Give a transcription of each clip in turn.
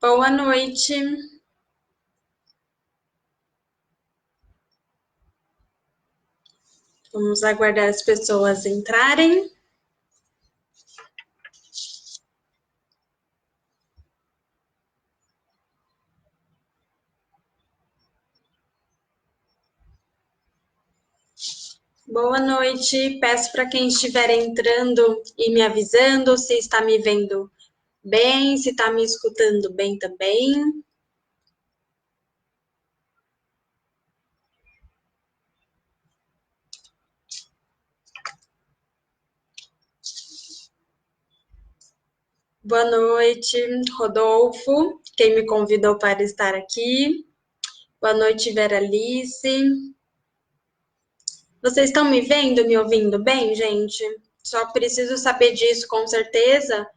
Boa noite. Vamos aguardar as pessoas entrarem. Boa noite. Peço para quem estiver entrando e me avisando se está me vendo bem, se está me escutando bem também. Boa noite, Rodolfo, quem me convidou para estar aqui. Boa noite, Vera Alice. Vocês estão me vendo, me ouvindo bem, gente? Só preciso saber disso com certeza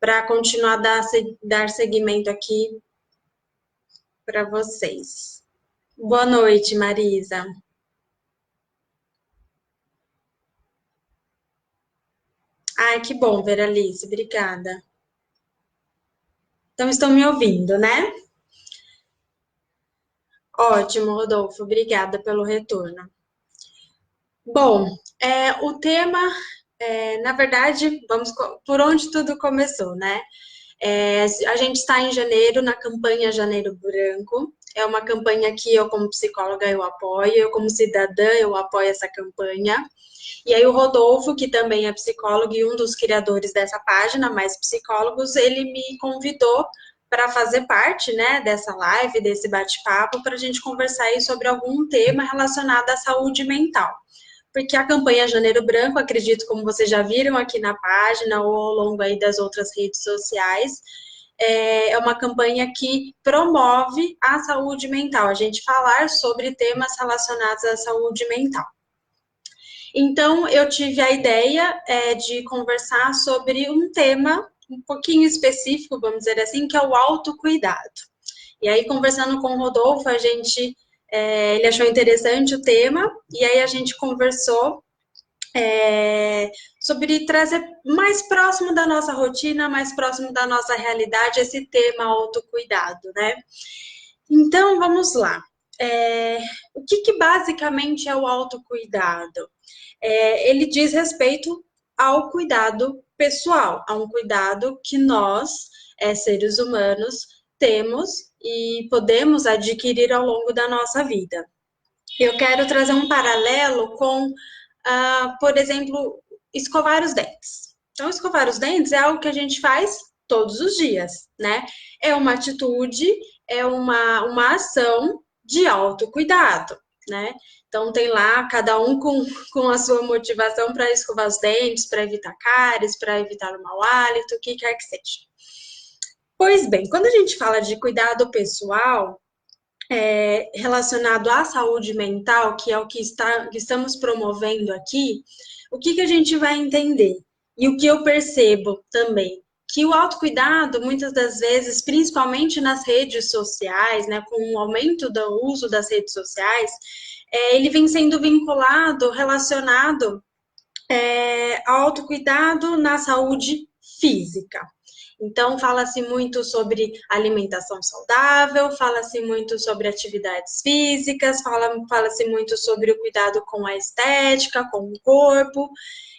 para continuar dar seguimento aqui para vocês. Boa noite, Marisa. Ai, que bom, Veralice, obrigada. Então, estão me ouvindo, né? Ótimo, Rodolfo, obrigada pelo retorno. Bom, o tema, na verdade, vamos por onde tudo começou, né? A gente está em janeiro, na campanha Janeiro Branco. É uma campanha que eu, como psicóloga, eu apoio, eu, como cidadã, eu apoio essa campanha. E aí o Rodolfo, que também é psicólogo e um dos criadores dessa página, Mais Psicólogos, ele me convidou para fazer parte, né, dessa live, desse bate-papo, para a gente conversar aí sobre algum tema relacionado à saúde mental. Porque a campanha Janeiro Branco, acredito, como vocês já viram aqui na página ou ao longo aí das outras redes sociais, é uma campanha que promove a saúde mental, a gente falar sobre temas relacionados à saúde mental. Então, eu tive a ideia de conversar sobre um tema um pouquinho específico, vamos dizer assim, que é o autocuidado. E aí, conversando com o Rodolfo, ele achou interessante o tema, e aí a gente conversou sobre trazer mais próximo da nossa rotina, mais próximo da nossa realidade, esse tema autocuidado, né? Então, vamos lá. O que basicamente é o autocuidado? Ele diz respeito ao cuidado pessoal, a um cuidado que nós, seres humanos, temos e podemos adquirir ao longo da nossa vida. Eu quero trazer um paralelo com, por exemplo, escovar os dentes. Então, escovar os dentes é algo que a gente faz todos os dias, né? É uma atitude, é uma ação de autocuidado, né? Então, tem lá cada um com a sua motivação para escovar os dentes, para evitar cáries, para evitar o mau hálito, o que quer que seja. Pois bem, quando a gente fala de cuidado pessoal, relacionado à saúde mental, que é o que estamos promovendo aqui, o que a gente vai entender? E o que eu percebo também, que o autocuidado, muitas das vezes, principalmente nas redes sociais, né, com o aumento do uso das redes sociais, ele vem sendo vinculado, relacionado ao autocuidado na saúde física. Então, fala-se muito sobre alimentação saudável, fala-se muito sobre atividades físicas, fala-se muito sobre o cuidado com a estética, com o corpo,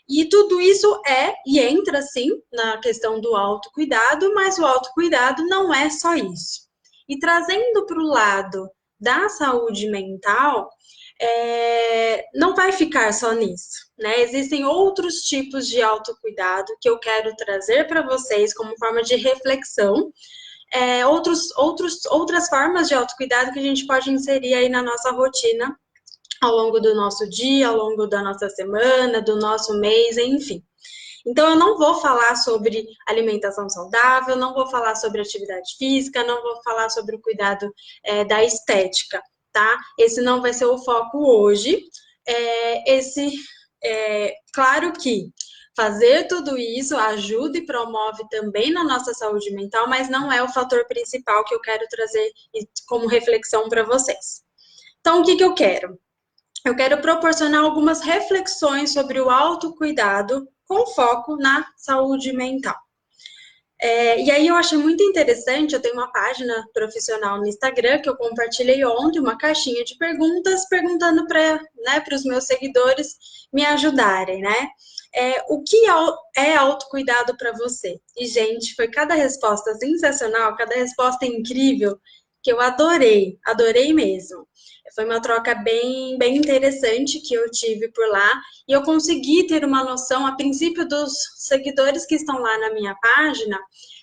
e tudo isso e entra, sim, na questão do autocuidado, mas o autocuidado não é só isso. E trazendo para o lado da saúde mental, não vai ficar só nisso, né? Existem outros tipos de autocuidado que eu quero trazer para vocês como forma de reflexão, outras formas de autocuidado que a gente pode inserir aí na nossa rotina ao longo do nosso dia, ao longo da nossa semana, do nosso mês, enfim. Então, eu não vou falar sobre alimentação saudável, não vou falar sobre atividade física, não vou falar sobre o cuidado da estética, tá? Esse não vai ser o foco hoje. Claro que fazer tudo isso ajuda e promove também na nossa saúde mental, mas não é o fator principal que eu quero trazer como reflexão para vocês. Então, o que eu quero? Eu quero proporcionar algumas reflexões sobre o autocuidado com foco na saúde mental. E aí eu achei muito interessante, eu tenho uma página profissional no Instagram que eu compartilhei ontem, uma caixinha de perguntas, perguntando para, né, para os meus seguidores me ajudarem, né? O que é autocuidado para você? E, gente, foi cada resposta sensacional, cada resposta incrível, que eu adorei, adorei mesmo. Foi uma troca bem interessante que eu tive por lá, e eu consegui ter uma noção, a princípio, dos seguidores que estão lá na minha página,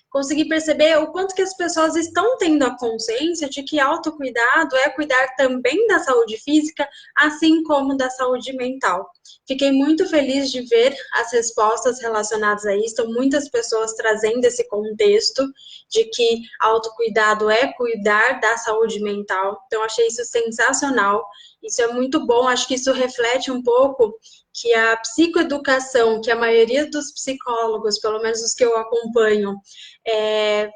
consegui perceber o quanto que as pessoas estão tendo a consciência de que autocuidado é cuidar também da saúde física, assim como da saúde mental. Fiquei muito feliz de ver as respostas relacionadas a isso, muitas pessoas trazendo esse contexto de que autocuidado é cuidar da saúde mental. Então, achei isso sensacional. Isso é muito bom, acho que isso reflete um pouco que a psicoeducação, que a maioria dos psicólogos, pelo menos os que eu acompanho,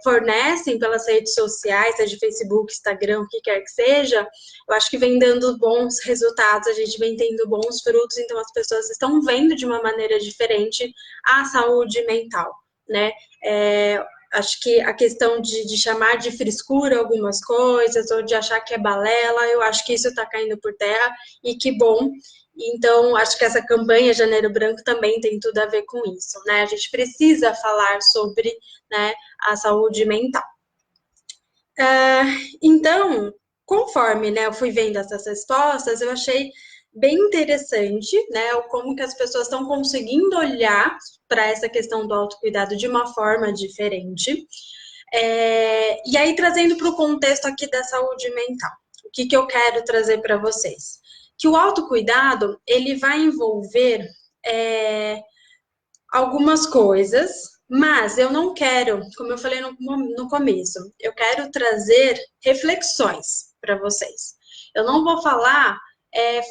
fornecem pelas redes sociais, seja Facebook, Instagram, o que quer que seja, eu acho que vem dando bons resultados, a gente vem tendo bons frutos, então as pessoas estão vendo de uma maneira diferente a saúde mental, né? Acho que a questão de chamar de frescura algumas coisas, ou de achar que é balela, eu acho que isso está caindo por terra, e que bom. Então, acho que essa campanha Janeiro Branco também tem tudo a ver com isso, né? A gente precisa falar sobre, né, a saúde mental. Então, conforme, né, eu fui vendo essas respostas, eu achei bem interessante, né, como que as pessoas estão conseguindo olhar para essa questão do autocuidado de uma forma diferente. E aí, trazendo para o contexto aqui da saúde mental, o que eu quero trazer para vocês? Que o autocuidado, ele vai envolver algumas coisas, mas eu não quero, como eu falei no começo, eu quero trazer reflexões para vocês. Eu não vou falar,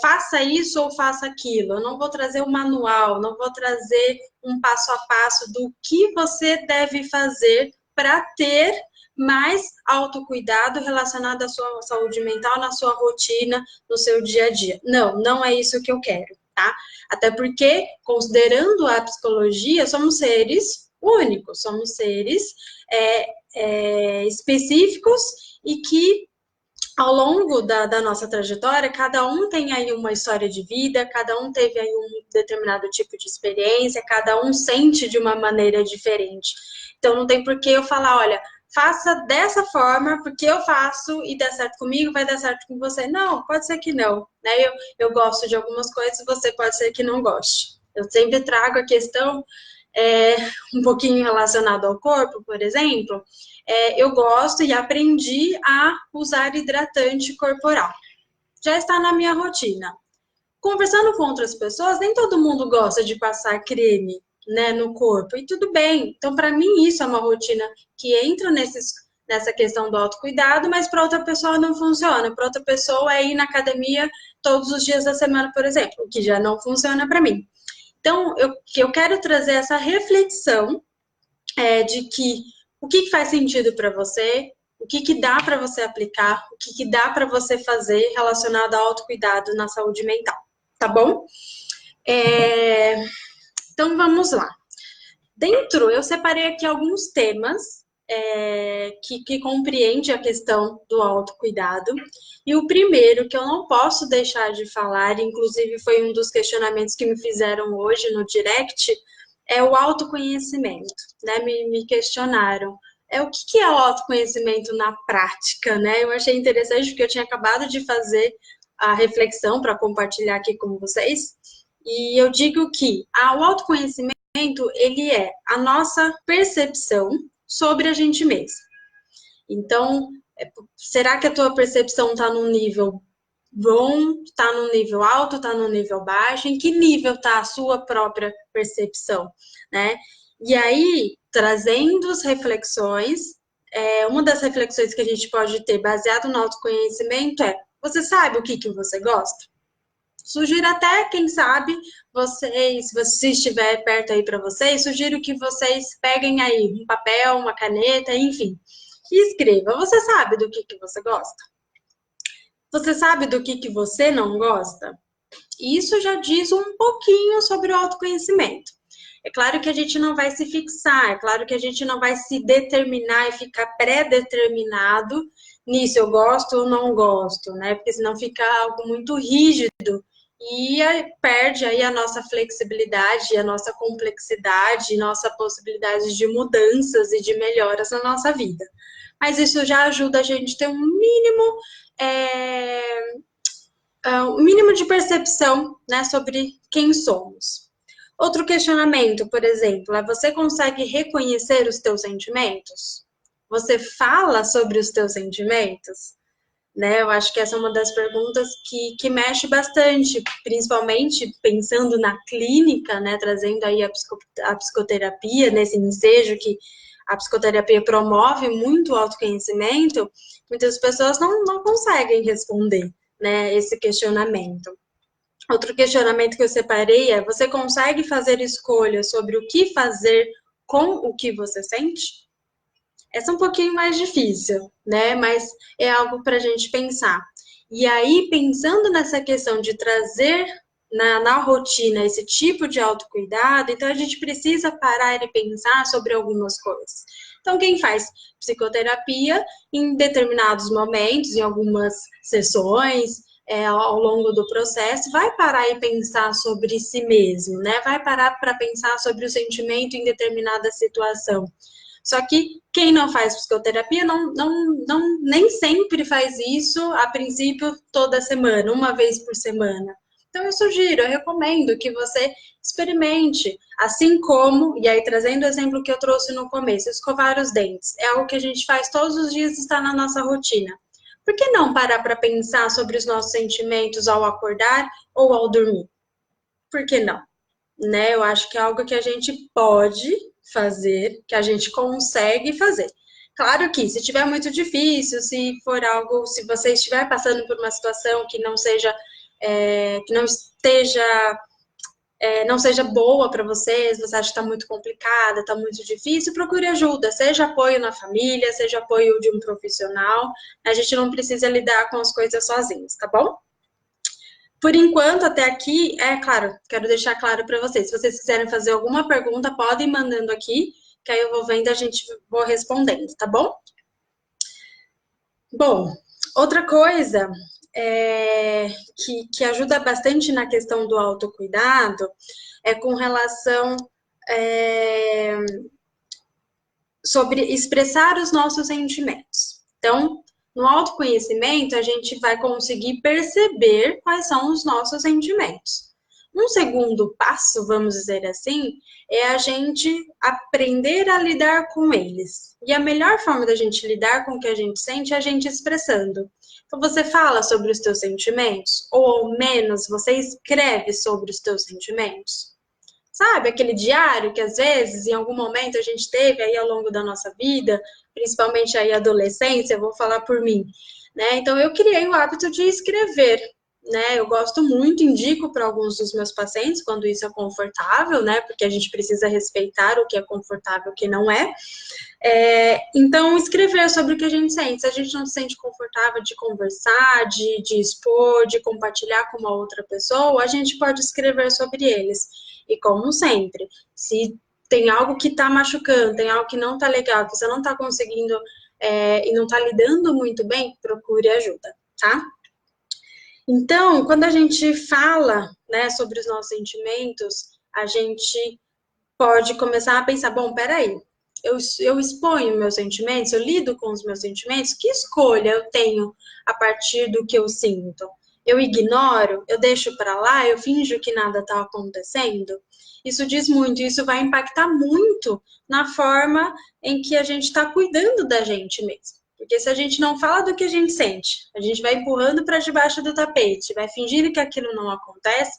faça isso ou faça aquilo, eu não vou trazer um manual, não vou trazer um passo a passo do que você deve fazer para ter mais autocuidado relacionado à sua saúde mental, na sua rotina, no seu dia a dia. Não, não é isso que eu quero, tá? Até porque, considerando a psicologia, somos seres únicos, somos seres específicos e que, ao longo da nossa trajetória, cada um tem aí uma história de vida, cada um teve aí um determinado tipo de experiência, cada um sente de uma maneira diferente. Então, não tem por que eu falar, olha, faça dessa forma, porque eu faço e dá certo comigo, vai dar certo com você. Não, pode ser que não, né? Eu gosto de algumas coisas, você pode ser que não goste. Eu sempre trago a questão um pouquinho relacionado ao corpo, por exemplo, eu gosto e aprendi a usar hidratante corporal. Já está na minha rotina. Conversando com outras pessoas, nem todo mundo gosta de passar creme, né, no corpo, e tudo bem. Então, para mim, isso é uma rotina que entra nessa questão do autocuidado, mas para outra pessoa não funciona. Para outra pessoa é ir na academia todos os dias da semana, por exemplo, o que já não funciona para mim. Então, eu quero trazer essa reflexão de que o que faz sentido para você, o que dá para você aplicar, o que dá para você fazer relacionado ao autocuidado na saúde mental, tá bom? Então, vamos lá. Eu separei aqui alguns temas que compreende a questão do autocuidado. E o primeiro, que eu não posso deixar de falar, inclusive foi um dos questionamentos que me fizeram hoje no direct, é o autoconhecimento, né? Me questionaram. O que é o autoconhecimento na prática, né? Eu achei interessante porque eu tinha acabado de fazer a reflexão para compartilhar aqui com vocês. E eu digo que o autoconhecimento, ele é a nossa percepção sobre a gente mesmo. Então, será que a tua percepção está num nível bom, está num nível alto, está num nível baixo? Em que nível está a sua própria percepção, né? E aí, trazendo as reflexões, uma das reflexões que a gente pode ter baseado no autoconhecimento você sabe o que você gosta? Sugiro até, quem sabe, se você estiver perto aí para vocês, sugiro que vocês peguem aí um papel, uma caneta, enfim, e escreva. Você sabe do que você gosta? Você sabe do que você não gosta? Isso já diz um pouquinho sobre o autoconhecimento. É claro que a gente não vai se fixar, é claro que a gente não vai se determinar e ficar pré-determinado nisso, eu gosto ou não gosto, né? Porque senão fica algo muito rígido e aí perde aí a nossa flexibilidade, a nossa complexidade, nossa possibilidade de mudanças e de melhoras na nossa vida. Mas isso já ajuda a gente a ter é, um mínimo de percepção, né, sobre quem somos. Outro questionamento, por exemplo, é: você consegue reconhecer os teus sentimentos? Você fala sobre os teus sentimentos? Né? Eu acho que essa é uma das perguntas que mexe bastante, principalmente pensando na clínica, né? Trazendo aí a psicoterapia, nesse ensejo que a psicoterapia promove muito o autoconhecimento. Muitas pessoas não conseguem responder, né, esse questionamento. Outro questionamento que eu separei é: você consegue fazer escolhas sobre o que fazer com o que você sente? Essa é um pouquinho mais difícil, né? Mas é algo para a gente pensar. E aí, pensando nessa questão de trazer na rotina esse tipo de autocuidado, então a gente precisa parar e pensar sobre algumas coisas. Então, quem faz psicoterapia em determinados momentos, em algumas sessões, ao longo do processo, vai parar e pensar sobre si mesmo, né? Vai parar para pensar sobre o sentimento em determinada situação. Só que quem não faz psicoterapia nem sempre faz isso, a princípio, toda semana, uma vez por semana. Então, eu sugiro, eu recomendo que você experimente, assim como, e aí trazendo o exemplo que eu trouxe no começo, escovar os dentes. É algo que a gente faz todos os dias, está na nossa rotina. Por que não parar para pensar sobre os nossos sentimentos ao acordar ou ao dormir? Por que não? Né? Eu acho que é algo que a gente pode fazer, que a gente consegue fazer. Claro que, se tiver muito difícil, se for algo, se você estiver passando por uma situação que não seja, que não esteja, não seja boa para vocês, você acha que está muito complicada, está muito difícil, procure ajuda, seja apoio na família, seja apoio de um profissional. A gente não precisa lidar com as coisas sozinhos, tá bom? Por enquanto, até aqui, é claro, quero deixar claro para vocês. Se vocês quiserem fazer alguma pergunta, podem ir mandando aqui, que aí eu vou vendo e a gente vou respondendo, tá bom? Bom, outra coisa que ajuda bastante na questão do autocuidado é com relação sobre expressar os nossos sentimentos. Então, no autoconhecimento, a gente vai conseguir perceber quais são os nossos sentimentos. Um segundo passo, vamos dizer assim, é a gente aprender a lidar com eles. E a melhor forma da gente lidar com o que a gente sente é a gente expressando. Então, você fala sobre os teus sentimentos, ou ao menos você escreve sobre os teus sentimentos. Sabe, aquele diário que às vezes, em algum momento, a gente teve aí ao longo da nossa vida, principalmente aí adolescência, eu vou falar por mim, né? Então, eu criei o hábito de escrever, né? Eu gosto muito, indico para alguns dos meus pacientes, quando isso é confortável, né? Porque a gente precisa respeitar o que é confortável e o que não é. Então, escrever sobre o que a gente sente. Se a gente não se sente confortável de conversar, de expor, de compartilhar com uma outra pessoa, a gente pode escrever sobre eles. E como sempre, se tem algo que está machucando, tem algo que não está legal, que você não está conseguindo e não está lidando muito bem, procure ajuda, tá? Então, quando a gente fala, né, sobre os nossos sentimentos, a gente pode começar a pensar: bom, peraí, eu exponho meus sentimentos, eu lido com os meus sentimentos, que escolha eu tenho a partir do que eu sinto? Eu ignoro, eu deixo para lá, eu finjo que nada está acontecendo? Isso diz muito, isso vai impactar muito na forma em que a gente está cuidando da gente mesmo. Porque se a gente não fala do que a gente sente, a gente vai empurrando para debaixo do tapete, vai fingindo que aquilo não acontece,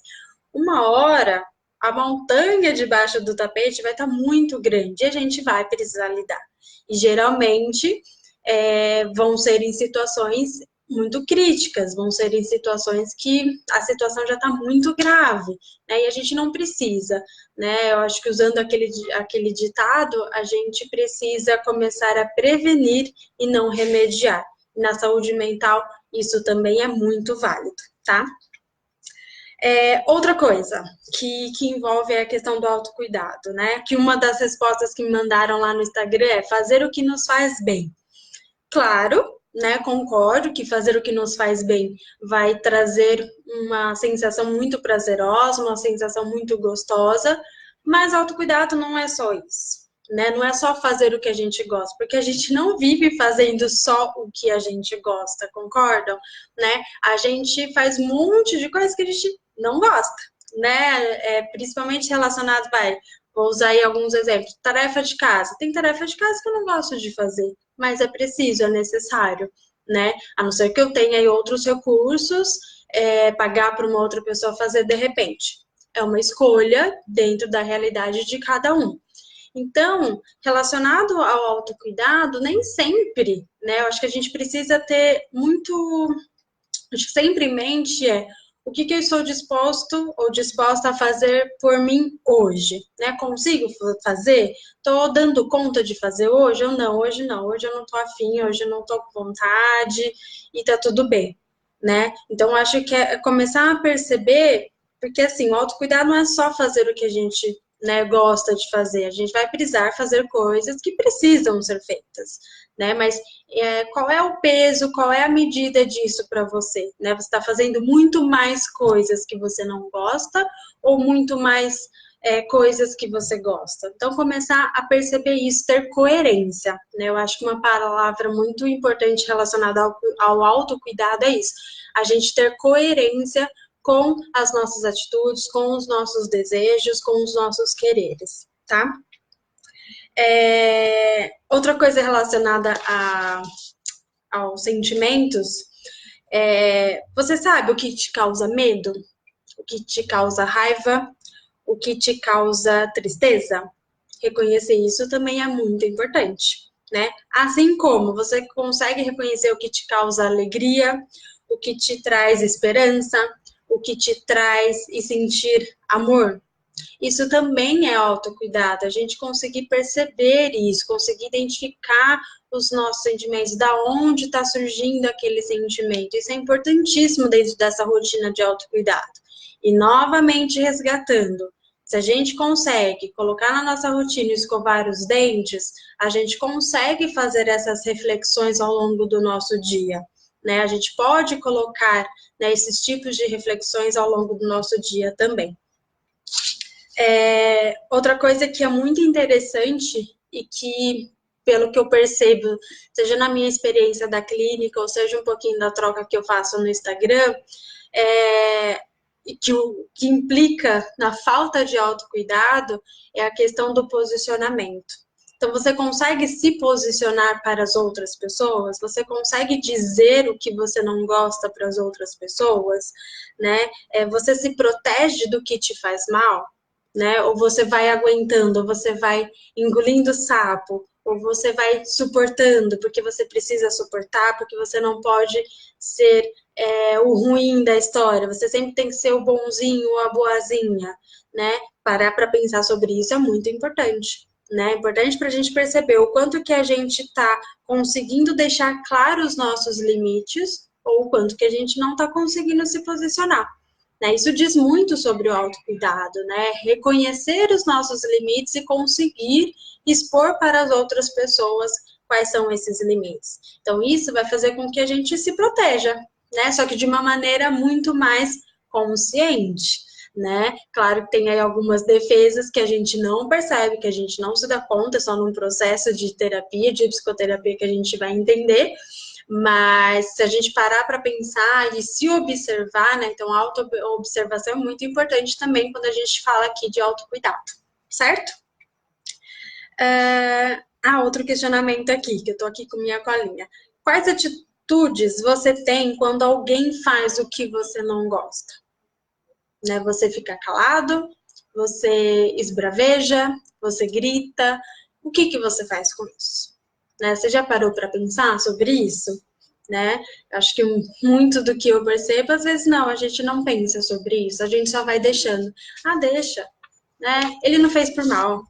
uma hora a montanha debaixo do tapete vai estar muito grande e a gente vai precisar lidar. E geralmente vão ser em situações muito críticas, vão ser em situações que a situação já está muito grave, né? E a gente não precisa, né? Eu acho que usando aquele ditado, a gente precisa começar a prevenir e não remediar. Na saúde mental, isso também é muito válido, tá? Outra coisa que envolve a questão do autocuidado, né? Que uma das respostas que me mandaram lá no Instagram é fazer o que nos faz bem. Claro, né? Concordo que fazer o que nos faz bem vai trazer uma sensação muito prazerosa, uma sensação muito gostosa, mas autocuidado não é só isso. Né? Não é só fazer o que a gente gosta, porque a gente não vive fazendo só o que a gente gosta, concordam? Né? A gente faz um monte de coisas que a gente não gosta, né? Principalmente relacionado, vou usar aí alguns exemplos. Tarefa de casa. Tem tarefa de casa que eu não gosto de fazer, mas é preciso, é necessário, né? A não ser que eu tenha aí outros recursos, pagar para uma outra pessoa fazer de repente. É uma escolha dentro da realidade de cada um. Então, relacionado ao autocuidado, nem sempre, né? Eu acho que a gente precisa ter muito, acho que sempre em mente o que eu estou disposto ou disposta a fazer por mim hoje, né? Consigo fazer? Estou dando conta de fazer hoje ou não? Hoje não, hoje eu não estou afim, hoje eu não estou com vontade e tá tudo bem, né? Então, acho que é começar a perceber, porque assim, o autocuidado não é só fazer o que a gente, né, gosta de fazer, a gente vai precisar fazer coisas que precisam ser feitas, né? Mas qual é o peso, qual é a medida disso para você, né? Você está fazendo muito mais coisas que você não gosta ou muito mais coisas que você gosta? Então, começar a perceber isso, ter coerência, né? Eu acho que uma palavra muito importante relacionada ao autocuidado é isso, a gente ter coerência com as nossas atitudes, com os nossos desejos, com os nossos quereres, tá? Outra coisa relacionada aos sentimentos, você sabe o que te causa medo? O que te causa raiva? O que te causa tristeza? Reconhecer isso também é muito importante, né? Assim como você consegue reconhecer o que te causa alegria, o que te traz esperança, o que te traz e sentir amor. Isso também é autocuidado, a gente conseguir perceber isso, conseguir identificar os nossos sentimentos, da onde está surgindo aquele sentimento. Isso é importantíssimo dentro dessa rotina de autocuidado. E novamente resgatando, se a gente consegue colocar na nossa rotina e escovar os dentes, a gente consegue fazer essas reflexões ao longo do nosso dia. Né? A gente pode colocar, né, esses tipos de reflexões ao longo do nosso dia também. Outra coisa que é muito interessante e que, pelo que eu percebo, seja na minha experiência da clínica ou seja um pouquinho da troca que eu faço no Instagram, que implica na falta de autocuidado é a questão do posicionamento. Então, você consegue se posicionar para as outras pessoas? Você consegue dizer o que você não gosta para as outras pessoas? Né? Você se protege do que te faz mal? Né? Ou você vai aguentando, ou você vai engolindo sapo, ou você vai suportando, porque você precisa suportar, porque você não pode ser o ruim da história, você sempre tem que ser o bonzinho ou a boazinha, né? Parar para pensar sobre isso é muito importante, né? É importante para a gente perceber o quanto que a gente está conseguindo deixar claros os nossos limites, ou o quanto que a gente não está conseguindo se posicionar. Né? Isso diz muito sobre o autocuidado, né? Reconhecer os nossos limites e conseguir expor para as outras pessoas quais são esses limites. Então, isso vai fazer com que a gente se proteja, né? Só que de uma maneira muito mais consciente, né? Claro que tem aí algumas defesas que a gente não percebe, que a gente não se dá conta, só num processo de terapia, de psicoterapia que a gente vai entender, mas se a gente parar para pensar e se observar, né? Então, a auto-observação é muito importante também quando a gente fala aqui de autocuidado, certo? Outro questionamento aqui, que eu tô aqui com minha colinha. Quais atitudes você tem quando alguém faz o que você não gosta? Né? Você fica calado, você esbraveja, você grita. O que você faz com isso? Né? Você já parou para pensar sobre isso? Né? Acho que muito do que eu percebo, às vezes não, a gente não pensa sobre isso, a gente só vai deixando. Deixa, né? Ele não fez por mal.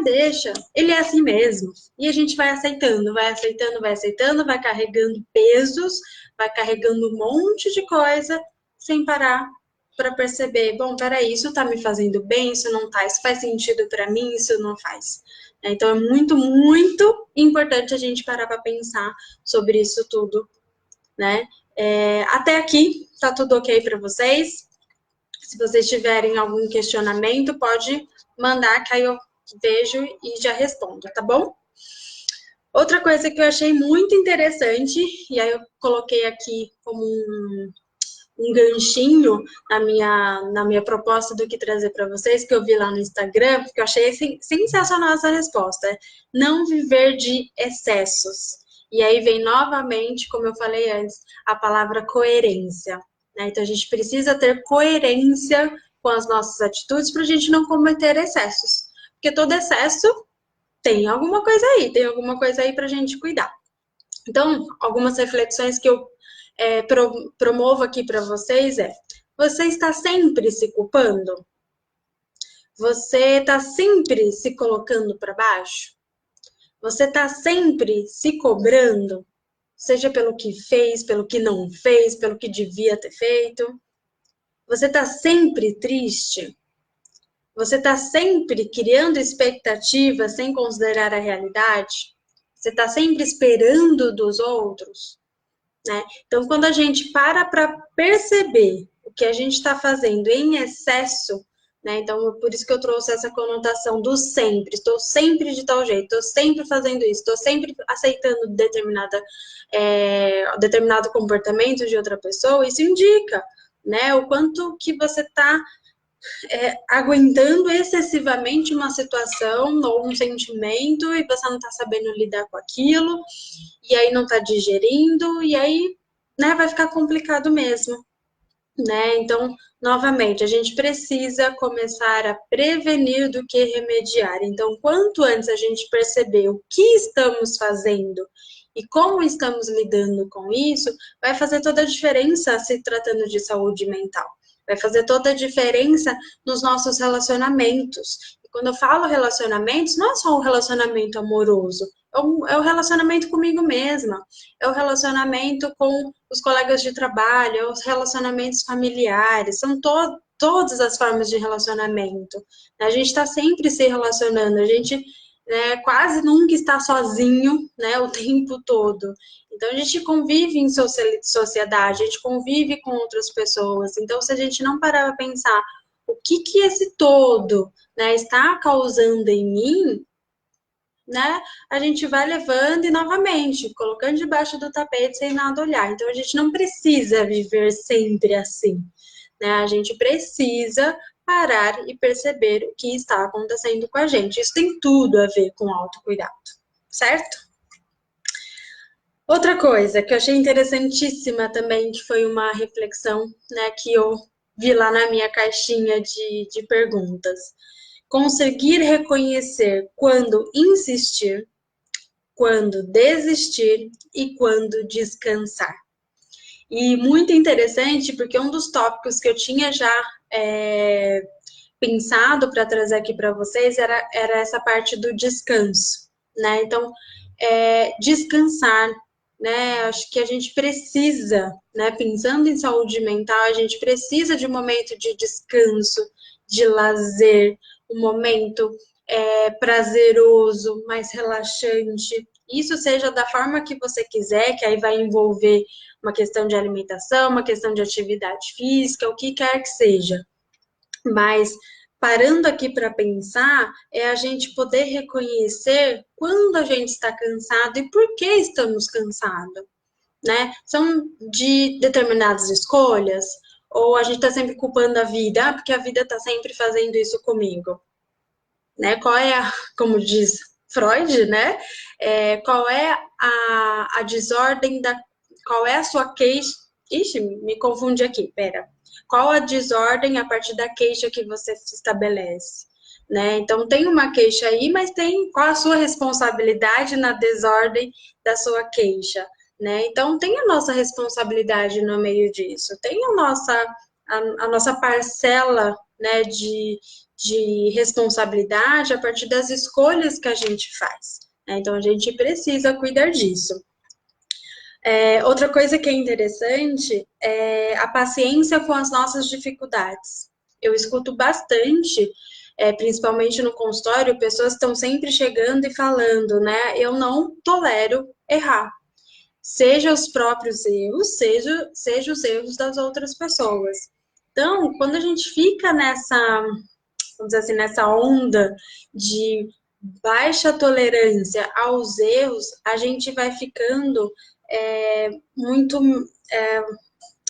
Deixa, ele é assim mesmo. E a gente vai aceitando, vai aceitando, vai aceitando, vai carregando pesos, vai carregando um monte de coisa, sem parar para perceber, bom, peraí, isso tá me fazendo bem, isso não tá, isso faz sentido para mim, isso não faz. Então, é muito, muito importante a gente parar para pensar sobre isso tudo, né? Até aqui, tá tudo ok para vocês? Se vocês tiverem algum questionamento, pode mandar, que aí eu vejo e já respondo, tá bom? Outra coisa que eu achei muito interessante, e aí eu coloquei aqui como um ganchinho na minha proposta do que trazer para vocês, que eu vi lá no Instagram, porque eu achei sensacional essa resposta. Não viver de excessos. E aí vem novamente, como eu falei antes, a palavra coerência. Né? Então a gente precisa ter coerência com as nossas atitudes para a gente não cometer excessos. Porque todo excesso tem alguma coisa aí para a gente cuidar. Então, algumas reflexões que eu promovo aqui para vocês você está sempre se culpando? Você está sempre se colocando para baixo? Você está sempre se cobrando? Seja pelo que fez, pelo que não fez, pelo que devia ter feito? Você está sempre triste? Você está sempre criando expectativas sem considerar a realidade? Você está sempre esperando dos outros? Né? Então, quando a gente para perceber o que a gente está fazendo em excesso, né? Então, por isso que eu trouxe essa conotação do sempre. Estou sempre de tal jeito, estou sempre fazendo isso, estou sempre aceitando determinado comportamento de outra pessoa. Isso indica, né? O quanto que você está aguentando excessivamente uma situação ou um sentimento e você não está sabendo lidar com aquilo, e aí não está digerindo, e aí, né, vai ficar complicado mesmo, né? Então, novamente, a gente precisa começar a prevenir do que remediar. Então, quanto antes a gente perceber o que estamos fazendo e como estamos lidando com isso, vai fazer toda a diferença se tratando de saúde mental. Vai fazer toda a diferença nos nossos relacionamentos. E quando eu falo relacionamentos, não é só um relacionamento amoroso, é o relacionamento comigo mesma, é o relacionamento com os colegas de trabalho, é os relacionamentos familiares, são todas as formas de relacionamento. A gente está sempre se relacionando, a gente quase nunca está sozinho, né, o tempo todo. Então, a gente convive em sociedade, a gente convive com outras pessoas. Então, se a gente não parar para pensar o que esse todo, né, está causando em mim, né, a gente vai levando e novamente colocando debaixo do tapete sem nada olhar. Então, a gente não precisa viver sempre assim, né? A gente precisa parar e perceber o que está acontecendo com a gente. Isso tem tudo a ver com autocuidado, certo? Outra coisa que eu achei interessantíssima também, que foi uma reflexão, né, que eu vi lá na minha caixinha de perguntas. Conseguir reconhecer quando insistir, quando desistir e quando descansar. E muito interessante, porque um dos tópicos que eu tinha já pensado para trazer aqui para vocês era essa parte do descanso, né? Então, descansar, né? Acho que a gente precisa, né? Pensando em saúde mental, a gente precisa de um momento de descanso, de lazer, um momento prazeroso, mais relaxante. Isso seja da forma que você quiser, que aí vai envolver uma questão de alimentação, uma questão de atividade física, o que quer que seja. Mas parando aqui para pensar, é a gente poder reconhecer quando a gente está cansado e por que estamos cansados, né? São de determinadas escolhas, ou a gente está sempre culpando a vida, porque a vida está sempre fazendo isso comigo, né? Qual é como diz Freud, né? Qual é a desordem qual é a sua queixa? Ixi, me confundi aqui, pera. Qual a desordem a partir da queixa que você se estabelece? Né? Então, tem uma queixa aí, mas qual a sua responsabilidade na desordem da sua queixa? Né? Então, tem a nossa responsabilidade no meio disso, tem a nossa parcela, né, de responsabilidade a partir das escolhas que a gente faz. Né? Então, a gente precisa cuidar disso. Outra coisa que é interessante a paciência com as nossas dificuldades. Eu escuto bastante, principalmente no consultório, pessoas estão sempre chegando e falando, né? Eu não tolero errar. Seja os próprios erros, seja os erros das outras pessoas. Então, quando a gente fica nessa, vamos dizer assim, nessa onda de baixa tolerância aos erros, a gente vai ficando muito.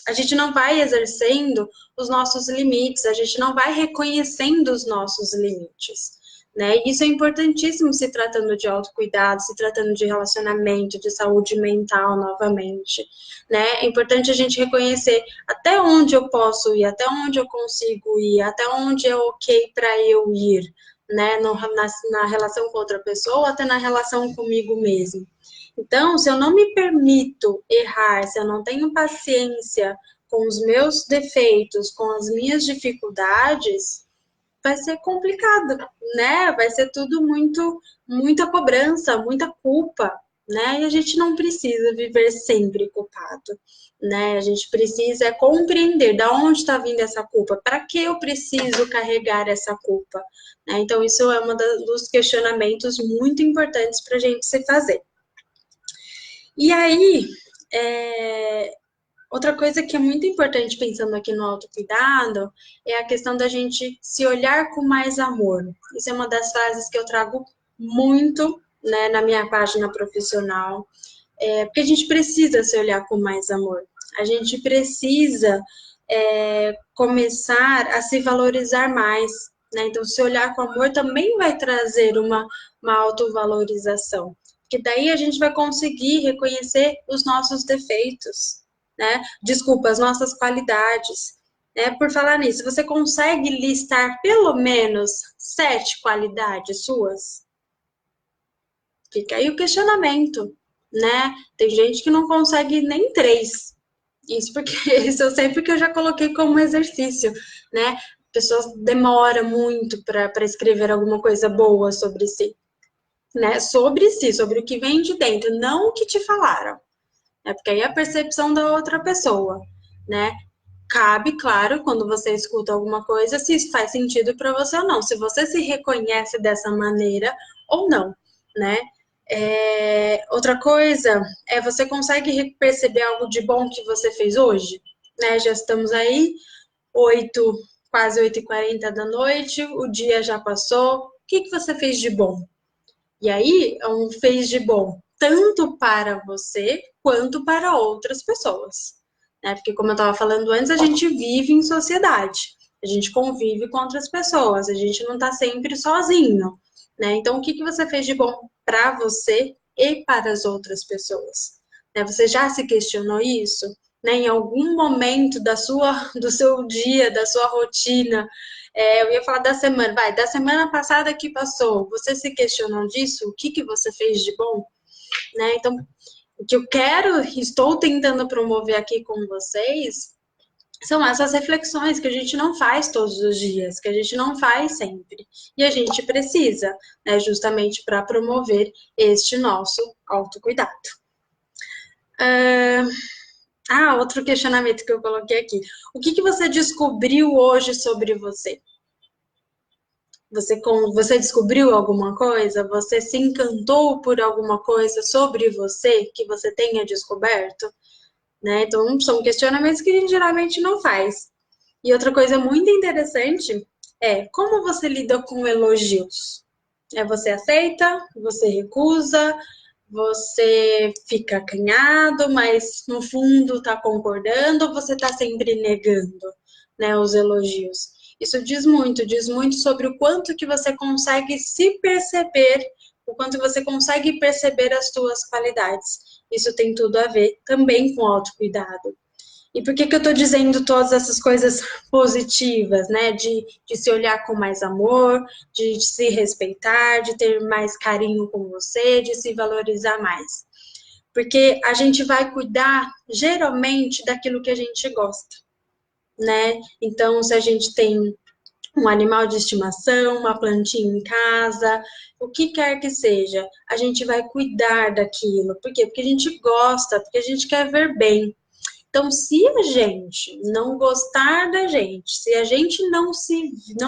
A gente não vai exercendo os nossos limites, a gente não vai reconhecendo os nossos limites. Né? E isso é importantíssimo se tratando de autocuidado, se tratando de relacionamento, de saúde mental novamente. Né? É importante a gente reconhecer até onde eu posso ir, até onde eu consigo ir, até onde é ok para eu ir, né? Na relação com outra pessoa, até na relação comigo mesmo. Então, se eu não me permito errar, se eu não tenho paciência com os meus defeitos, com as minhas dificuldades, vai ser complicado, né? Vai ser tudo muita cobrança, muita culpa, né? E a gente não precisa viver sempre culpado, né? A gente precisa compreender de onde está vindo essa culpa, para que eu preciso carregar essa culpa, né? Então, isso é um dos questionamentos muito importantes para a gente se fazer. E aí, outra coisa que é muito importante pensando aqui no autocuidado é a questão da gente se olhar com mais amor. Isso é uma das frases que eu trago muito, né, na minha página profissional, porque a gente precisa se olhar com mais amor. A gente precisa começar a se valorizar mais, né? Então, se olhar com amor também vai trazer uma autovalorização, que daí a gente vai conseguir reconhecer os nossos defeitos, né? Desculpa, as nossas qualidades. Né? Por falar nisso, você consegue listar pelo menos 7 qualidades suas? Fica aí o questionamento, né? Tem gente que não consegue nem 3. Isso porque isso eu sei porque eu já coloquei como exercício, né? Pessoas demoram muito para escrever alguma coisa boa sobre si, né? Sobre si, sobre o que vem de dentro, não o que te falaram. Né? Porque aí é a percepção da outra pessoa, né? Cabe, claro, quando você escuta alguma coisa, se isso faz sentido para você ou não, se você se reconhece dessa maneira ou não, né? Outra coisa você consegue perceber algo de bom que você fez hoje? Né? Já estamos aí, 8, quase 8h40 da noite, o dia já passou. O que você fez de bom? E aí, fez de bom tanto para você quanto para outras pessoas. Né? Porque, como eu estava falando antes, a gente vive em sociedade, a gente convive com outras pessoas, a gente não está sempre sozinho. Né? Então, o que você fez de bom para você e para as outras pessoas? Né? Você já se questionou isso? Né? Em algum momento do seu dia, da sua rotina, eu ia falar da semana, da semana passada que passou, você se questionou disso? O que você fez de bom? Né? Então, o que eu estou tentando promover aqui com vocês, são essas reflexões que a gente não faz todos os dias, que a gente não faz sempre. E a gente precisa, né, justamente para promover este nosso autocuidado. Outro questionamento que eu coloquei aqui. O que você descobriu hoje sobre você? Você descobriu alguma coisa? Você se encantou por alguma coisa sobre você que você tenha descoberto? Né? Então, são questionamentos que a gente geralmente não faz. E outra coisa muito interessante é como você lida com elogios. Você aceita, você recusa, você fica acanhado, mas no fundo está concordando, ou você está sempre negando, né, os elogios. Isso diz muito sobre o quanto que você consegue se perceber, o quanto você consegue perceber as suas qualidades. Isso tem tudo a ver também com autocuidado. E por que eu estou dizendo todas essas coisas positivas, né? De se olhar com mais amor, de se respeitar, de ter mais carinho com você, de se valorizar mais. Porque a gente vai cuidar, geralmente, daquilo que a gente gosta, né? Então, se a gente tem um animal de estimação, uma plantinha em casa, o que quer que seja, a gente vai cuidar daquilo. Por quê? Porque a gente gosta, porque a gente quer ver bem. Então, se a gente não gostar da gente, se a gente não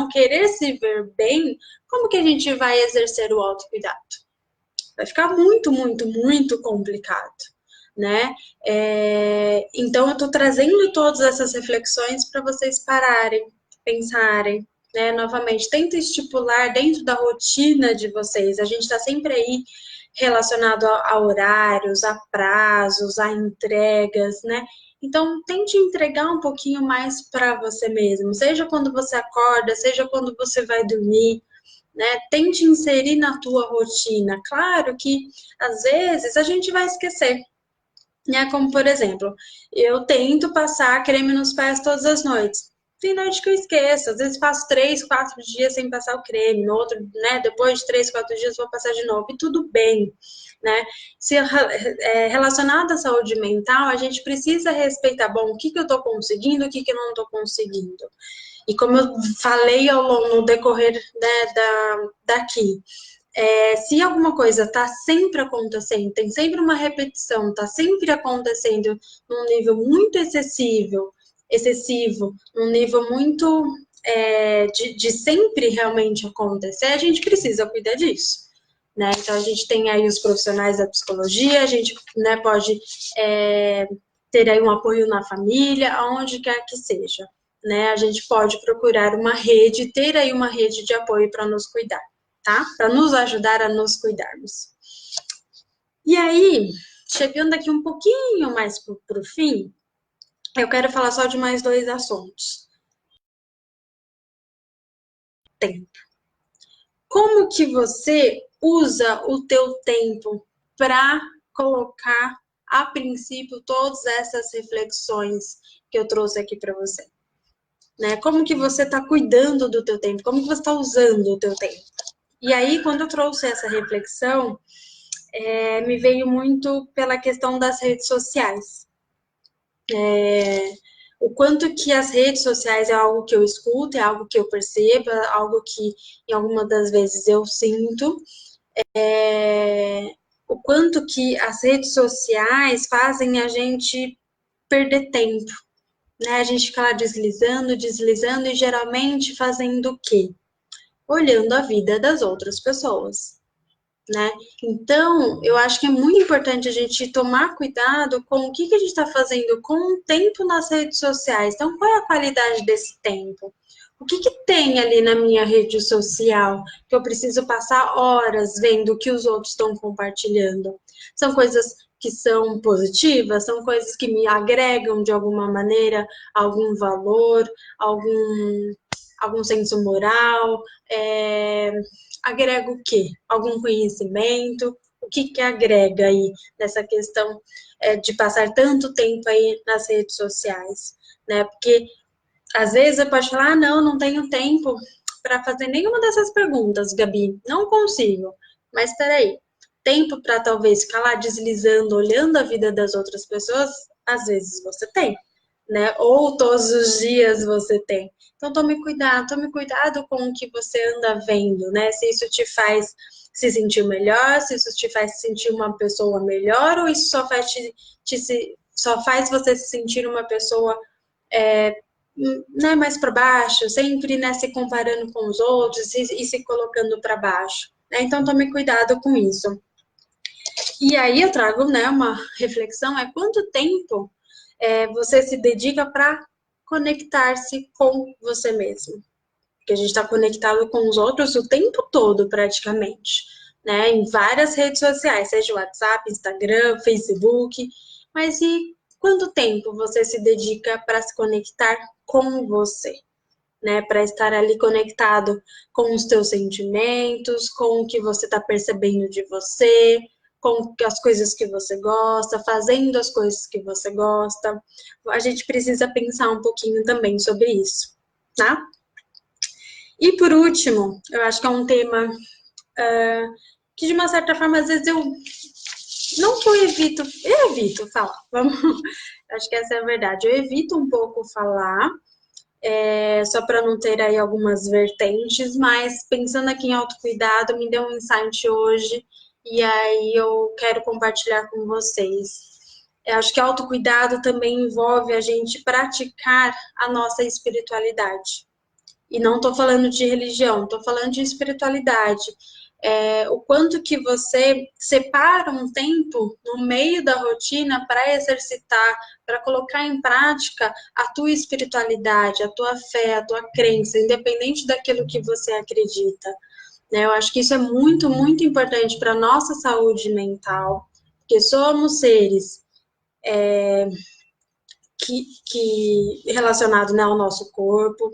querer se ver bem, como que a gente vai exercer o autocuidado? Vai ficar muito, muito, muito complicado, né? Então, eu estou trazendo todas essas reflexões para vocês pararem, pensarem, né? Novamente, tenta estipular dentro da rotina de vocês. A gente está sempre aí relacionado a horários, a prazos, a entregas, né? Então, tente entregar um pouquinho mais para você mesmo, seja quando você acorda, seja quando você vai dormir, né? Tente inserir na tua rotina. Claro que às vezes a gente vai esquecer, né? Como por exemplo, eu tento passar creme nos pés todas as noites. Tem noite que eu esqueço, às vezes passo 3, 4 dias sem passar o creme, no outro, né? Depois de 3, 4 dias vou passar de novo, e tudo bem, né? Se relacionado à saúde mental, a gente precisa respeitar, bom, o que eu tô conseguindo, o que eu não tô conseguindo. E como eu falei ao longo no decorrer, né, daqui, se alguma coisa está sempre acontecendo, tem sempre uma repetição, está sempre acontecendo num nível muito excessivo, num nível muito de sempre realmente acontecer, a gente precisa cuidar disso. Né? Então, a gente tem aí os profissionais da psicologia, a gente, né, pode ter aí um apoio na família, aonde quer que seja. Né? A gente pode procurar uma rede, ter aí uma rede de apoio para nos cuidar, tá? Para nos ajudar a nos cuidarmos. E aí, chegando aqui um pouquinho mais para o fim, eu quero falar só de mais dois assuntos. Tempo. Como que você usa o teu tempo para colocar a princípio todas essas reflexões que eu trouxe aqui para você? Né? Como que você está cuidando do teu tempo? Como que você está usando o teu tempo? E aí, quando eu trouxe essa reflexão, me veio muito pela questão das redes sociais. O quanto que as redes sociais é algo que eu escuto, é algo que eu percebo, é algo que em algumas das vezes eu sinto. O quanto que as redes sociais fazem a gente perder tempo, né? A gente fica lá deslizando, deslizando e geralmente fazendo o quê? Olhando a vida das outras pessoas. Né? Então, eu acho que é muito importante a gente tomar cuidado com o que a gente está fazendo com o tempo nas redes sociais. Então, qual é a qualidade desse tempo? O que tem ali na minha rede social que eu preciso passar horas vendo o que os outros estão compartilhando? São coisas que são positivas, são coisas que me agregam de alguma maneira algum valor, algum senso moral, agrega o quê? Algum conhecimento? O que agrega aí nessa questão de passar tanto tempo aí nas redes sociais, né? Porque às vezes você pode falar, não tenho tempo para fazer nenhuma dessas perguntas, Gabi, não consigo. Mas espera aí, tempo para talvez ficar lá deslizando, olhando a vida das outras pessoas, às vezes você tem, né? Ou todos os dias você tem. Então tome cuidado com o que você anda vendo, né? Se isso te faz se sentir melhor, se isso te faz se sentir uma pessoa melhor, ou isso só faz você se sentir uma pessoa né, mais para baixo, sempre né, se comparando com os outros e se colocando para baixo. Né? Então tome cuidado com isso. E aí eu trago né, uma reflexão, é quanto tempo você se dedica para conectar-se com você mesmo. Porque a gente está conectado com os outros o tempo todo, praticamente. Né? Em várias redes sociais, seja WhatsApp, Instagram, Facebook. Mas e quanto tempo você se dedica para se conectar com você? Né? Para estar ali conectado com os teus sentimentos, com o que você está percebendo de você, com as coisas que você gosta, fazendo as coisas que você gosta. A gente precisa pensar um pouquinho também sobre isso, tá? E por último, eu acho que é um tema que de uma certa forma, às vezes não que eu evito falar, vamos, acho que essa é a verdade, eu evito um pouco falar, só para não ter aí algumas vertentes, mas pensando aqui em autocuidado, me deu um insight hoje, e aí eu quero compartilhar com vocês. Eu acho que autocuidado também envolve a gente praticar a nossa espiritualidade. E não estou falando de religião, estou falando de espiritualidade. O quanto que você separa um tempo no meio da rotina para exercitar, para colocar em prática a tua espiritualidade, a tua fé, a tua crença, independente daquilo que você acredita. Né? Eu acho que isso é muito, muito importante para a nossa saúde mental, porque somos seres relacionado, né, ao nosso corpo,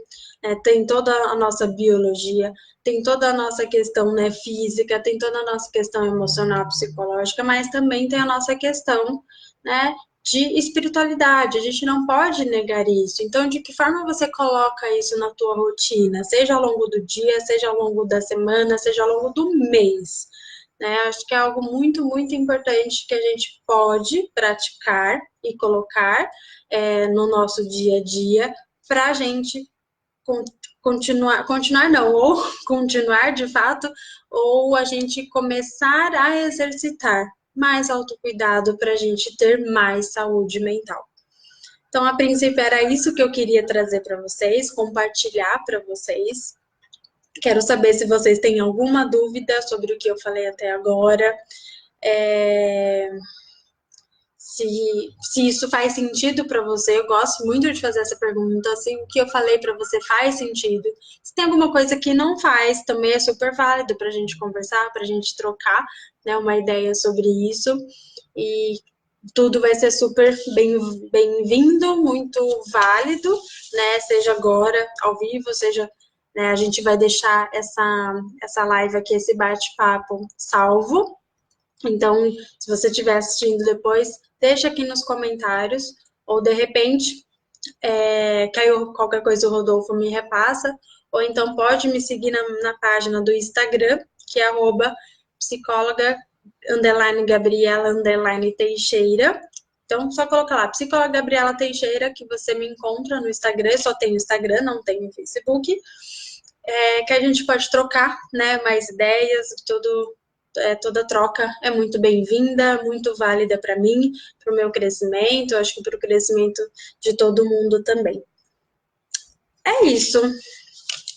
tem toda a nossa biologia, tem toda a nossa questão, né, física, tem toda a nossa questão emocional, psicológica, mas também tem a nossa questão, né, de espiritualidade. A gente não pode negar isso. Então, de que forma você coloca isso na tua rotina, seja ao longo do dia, seja ao longo da semana, seja ao longo do mês? Né? Acho que é algo muito, muito importante que a gente pode praticar e colocar no nosso dia a dia para a gente continuar não, ou continuar de fato, ou a gente começar a exercitar mais autocuidado para a gente ter mais saúde mental. Então, a princípio, era isso que eu queria trazer para vocês, compartilhar para vocês. Quero saber se vocês têm alguma dúvida sobre o que eu falei até agora. Se isso faz sentido para você, eu gosto muito de fazer essa pergunta, se o que eu falei para você faz sentido. Se tem alguma coisa que não faz, também é super válido para a gente conversar, para a gente trocar, né, uma ideia sobre isso. E tudo vai ser super bem-vindo, muito válido, né? Seja agora, ao vivo, seja, né, a gente vai deixar essa live aqui, esse bate-papo salvo. Então, se você estiver assistindo depois, deixa aqui nos comentários, ou de repente, caiu qualquer coisa, o Rodolfo me repassa, ou então pode me seguir na página do Instagram, que é psicóloga_Gabriela_Teixeira. Então, só coloca lá, psicóloga Gabriela Teixeira, que você me encontra no Instagram. Eu só tenho Instagram, não tenho Facebook. Que a gente pode trocar, né, mais ideias, toda troca é muito bem-vinda, muito válida para mim, para o meu crescimento, acho que para o crescimento de todo mundo também. É isso.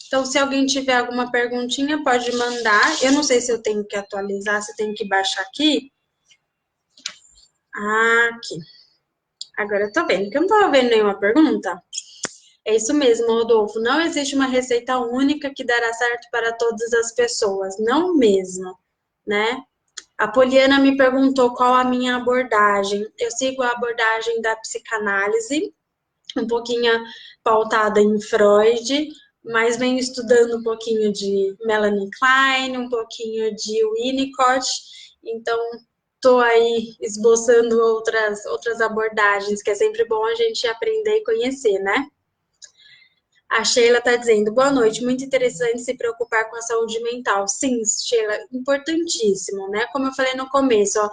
Então, se alguém tiver alguma perguntinha, pode mandar. Eu não sei se eu tenho que atualizar, se eu tenho que baixar aqui. Aqui. Agora eu tô vendo, porque eu não tava vendo nenhuma pergunta. É isso mesmo, Rodolfo. Não existe uma receita única que dará certo para todas as pessoas. Não mesmo, né? A Poliana me perguntou qual a minha abordagem. Eu sigo a abordagem da psicanálise, um pouquinho pautada em Freud, mas venho estudando um pouquinho de Melanie Klein, um pouquinho de Winnicott, então estou aí esboçando outras abordagens, que é sempre bom a gente aprender e conhecer, né? A Sheila está dizendo, boa noite, muito interessante se preocupar com a saúde mental. Sim, Sheila, importantíssimo, né? Como eu falei no começo, ó,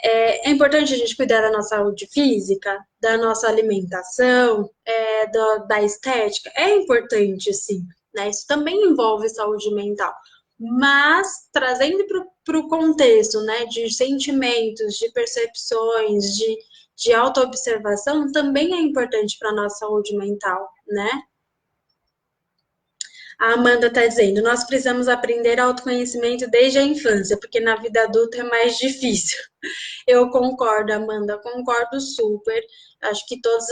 é importante a gente cuidar da nossa saúde física, da nossa alimentação, da estética. É importante, sim, né? Isso também envolve saúde mental. Mas, trazendo para o contexto, né, de sentimentos, de percepções, de autoobservação, também é importante para a nossa saúde mental, né? A Amanda está dizendo, nós precisamos aprender autoconhecimento desde a infância, porque na vida adulta é mais difícil. Eu concordo, Amanda, concordo super. Acho que todas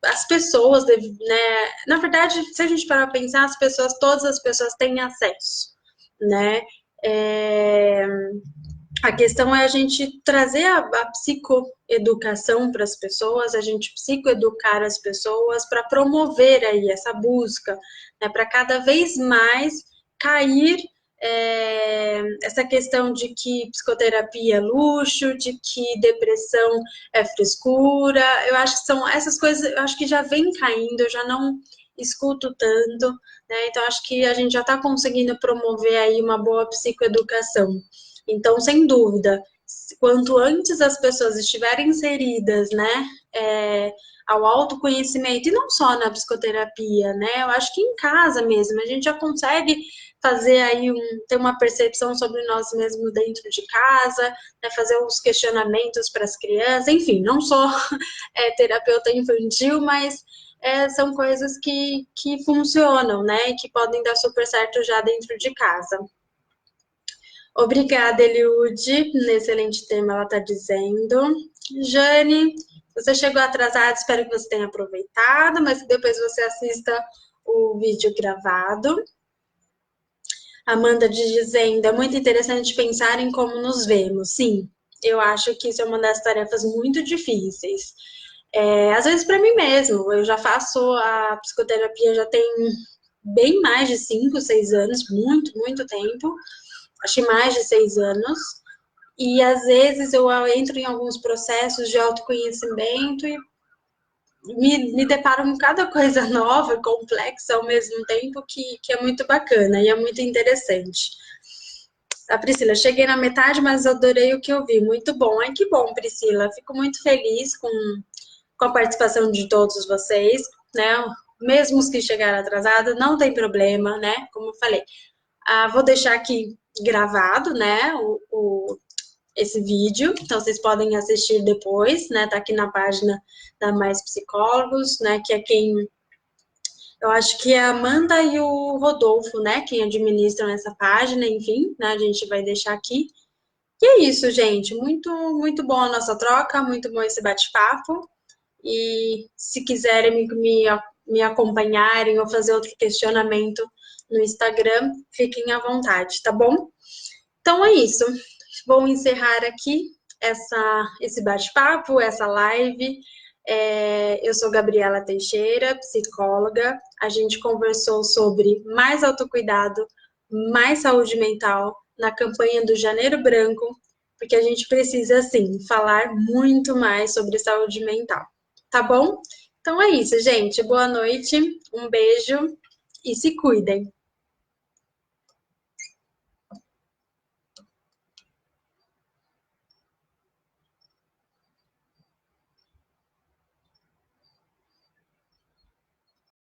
as pessoas, né? Na verdade, se a gente parar para pensar, todas as pessoas têm acesso, né? A questão é a gente trazer a psicoeducação para as pessoas, a gente psicoeducar as pessoas para promover aí essa busca, né, para cada vez mais cair essa questão de que psicoterapia é luxo, de que depressão é frescura. Eu acho que são essas coisas, eu acho que já vem caindo, eu já não escuto tanto, né? Então acho que a gente já está conseguindo promover aí uma boa psicoeducação. Então, sem dúvida, quanto antes as pessoas estiverem inseridas, né, ao autoconhecimento, e não só na psicoterapia, né, eu acho que em casa mesmo, a gente já consegue fazer aí ter uma percepção sobre nós mesmos dentro de casa, né, fazer uns questionamentos para as crianças, enfim, não só terapeuta infantil, mas são coisas que funcionam, né, e que podem dar super certo já dentro de casa. Obrigada, Eliude. Excelente tema, ela está dizendo. Jane, você chegou atrasada, espero que você tenha aproveitado, mas que depois você assista o vídeo gravado. Amanda dizendo, é muito interessante pensar em como nos vemos. Sim, eu acho que isso é uma das tarefas muito difíceis. Às vezes para mim mesmo, eu já faço a psicoterapia já tem bem mais de 5, 6 anos, muito, muito tempo. Acho que mais de 6 anos. E às vezes eu entro em alguns processos de autoconhecimento e me deparo com cada coisa nova e complexa ao mesmo tempo que é muito bacana e é muito interessante. A Priscila, cheguei na metade, mas adorei o que eu vi. Muito bom. Ai, que bom, Priscila. Fico muito feliz com a participação de todos vocês, né? Mesmo os que chegaram atrasados, não tem problema, né? Como eu falei. Vou deixar aqui gravado, né? Esse vídeo, então vocês podem assistir depois, né? Tá aqui na página da Mais Psicólogos, né? Que é quem eu acho que é a Amanda e o Rodolfo, né? Quem administram essa página, enfim, né? A gente vai deixar aqui. E é isso, gente. Muito, muito bom a nossa troca, muito bom esse bate-papo. E se quiserem me acompanharem ou fazer outro questionamento no Instagram, fiquem à vontade, tá bom? Então é isso. Vou encerrar aqui esse bate-papo, essa live. Eu sou Gabriela Teixeira, psicóloga. A gente conversou sobre mais autocuidado, mais saúde mental na campanha do Janeiro Branco, porque a gente precisa, sim, falar muito mais sobre saúde mental. Tá bom? Então é isso, gente. Boa noite, um beijo e se cuidem.